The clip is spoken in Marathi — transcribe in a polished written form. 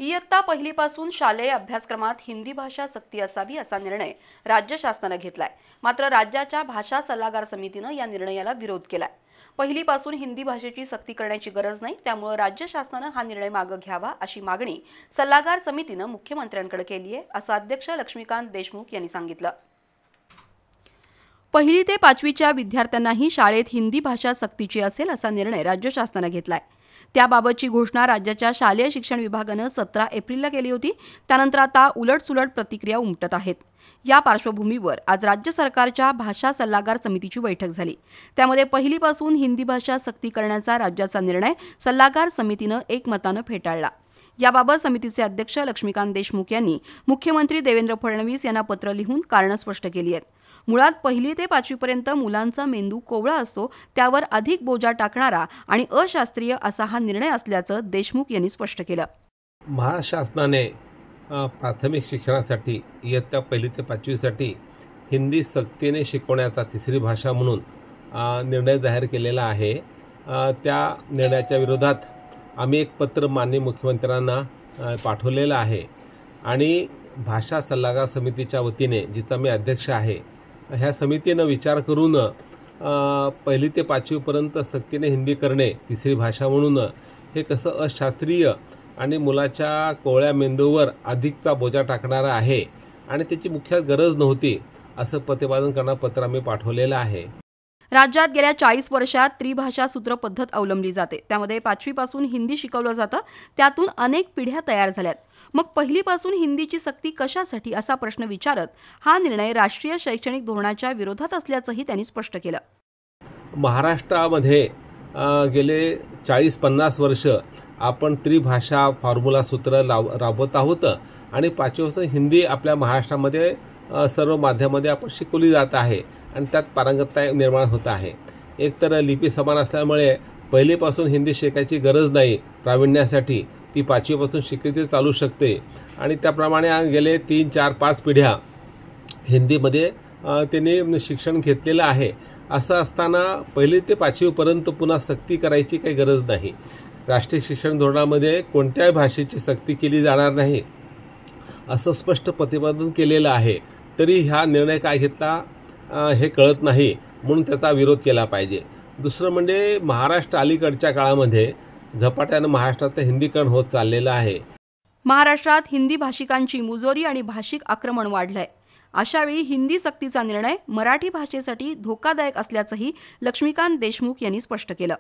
इयत्ता पहिलीपासून शालेय अभ्यासक्रमात हिंदी भाषा सक्ती असावी असा निर्णय राज्य शासनाने घेतलाय। मात्र राज्याच्या भाषा सल्लागार समितीने या निर्णयाला विरोध केलाय। पहिलीपासून हिंदी भाषेची सक्ती करण्याची गरज नाही, त्यामुळे राज्य शासनाने हा निर्णय मागे घ्यावा अशी मागणी सल्लागार समितीने मुख्यमंत्र्यांकडे केली आहे, असं अध्यक्ष लक्ष्मीकांत देशमुख यांनी सांगितलं। पहिली ते पाचवीच्या विद्यार्थ्यांनाही शाळेत हिंदी भाषा सक्तीची असेल असा निर्णय राज्य शासनाने घेतलाय। त्याबाबतची घोषणा राज्याच्या शालेय शिक्षण विभागाने 17 एप्रिलला केली होती। त्यानंतर आता उलटसुलट प्रतिक्रिया उमटत आहेत। या पार्श्वभूमीवर आज राज्य सरकारच्या भाषा सल्लागार समितीची बैठक झाली। त्यामध्ये पहिलीपासून हिंदी भाषा सक्ती करण्याचा राज्याचा निर्णय सल्लागार समितीने एकमताने फेटाळला। याबाबत समितीचे अध्यक्ष लक्ष्मीकांत देशमुख यांनी मुख्यमंत्री देवेंद्र फडणवीस यांना पत्र लिहून कारणं स्पष्ट केली आहेत। मुळात पहिली ते पाचवीपर्यंत मुलांचा मेंदू कोवळा असतो, त्यावर अधिक बोजा टाकणारा आणि अशास्त्रीय असा हा निर्णय असल्याचं देशमुख यांनी स्पष्ट केलं। महाशासनाने प्राथमिक शिक्षणासाठी इयत्ता पहिली ते पाचवीसाठी हिंदी सक्तीने शिकवण्याचा तिसरी भाषा म्हणून निर्णय जाहीर केलेला आहे। त्या निर्णयाच्या विरोधात आम्ही एक पत्र माननीय मुख्यमंत्र्यांना पाठवलेलं आहे आणि भाषा सल्लागार समितीच्या वतीने, जिचा मी अध्यक्ष आहे, ह्या समितीनं विचार करून पहिली ते पाचवीपर्यंत सक्तीने हिंदी करणे तिसरी भाषा म्हणून हे कसं अशास्त्रीय आणि मुलाच्या कोवळ्या मेंदूवर अधिकचा बोजा टाकणारा आहे आणि त्याची मुख्य गरज नव्हती असं प्रतिपादन करणारं पत्र आम्ही पाठवलेलं आहे। राज्यात गेल्या 40 वर्षात त्रिभाषा सूत्र पद्धत अवलंबली जाते। त्यामध्ये पाचवीपासून हिंदी शिकवलं जातं, त्यातून अनेक पिढ्या तयार झाल्यात। मग पहिलीपासून हिंदीची सक्ती कशासाठी असा प्रश्न विचारत हा निर्णय राष्ट्रीय शैक्षणिक धोरणाच्या विरोधात असल्याचंही त्यांनी स्पष्ट केलं। महाराष्ट्रामध्ये गेले 40-50 वर्ष आपण त्रिभाषा फॉर्म्युला सूत्र राबवत आहोत आणि पाचवीपासून हिंदी आपल्या महाराष्ट्रामध्ये सर्व माध्यमामध्ये आपण शिकवली जात आहे आणि त्यात पारंगतता निर्माण होत आहे। एकतर लिपी समान असल्यामुळे पहिलीपासून हिंदी शिकायची गरज नाही, प्रावीण्यासाठी ती पाचवीपासून शिकली तरी चालू शकते आणि त्याप्रमाणे गेले 3, 4, 5 पिढ्या हिंदीमध्ये त्यांनी शिक्षण घेतलेलं आहे। असं असताना पहिली ते पाचवीपर्यंत पुन्हा सक्ती करायची काही गरज नाही। राष्ट्रीय शिक्षण धोरणामध्ये कोणत्याही भाषेची सक्ती केली जाणार नाही असं स्पष्ट प्रतिपादन केलेलं आहे। तरी हा निर्णय काय घेतला हे कळत नाही, म्हणून त्याचा विरोध केला पाहिजे। दुसरं म्हणजे महाराष्ट्र अलीकडच्या काळामध्ये झपाट्यानं महाराष्ट्रात हिंदीकरण होत चाललेलं आहे। महाराष्ट्रात हिंदी भाषिकांची मुजोरी आणि भाषिक आक्रमण वाढलंय। अशावेळी हिंदी सक्तीचा निर्णय मराठी भाषेसाठी धोकादायक असल्याचंही लक्ष्मीकांत देशमुख यांनी स्पष्ट केलं।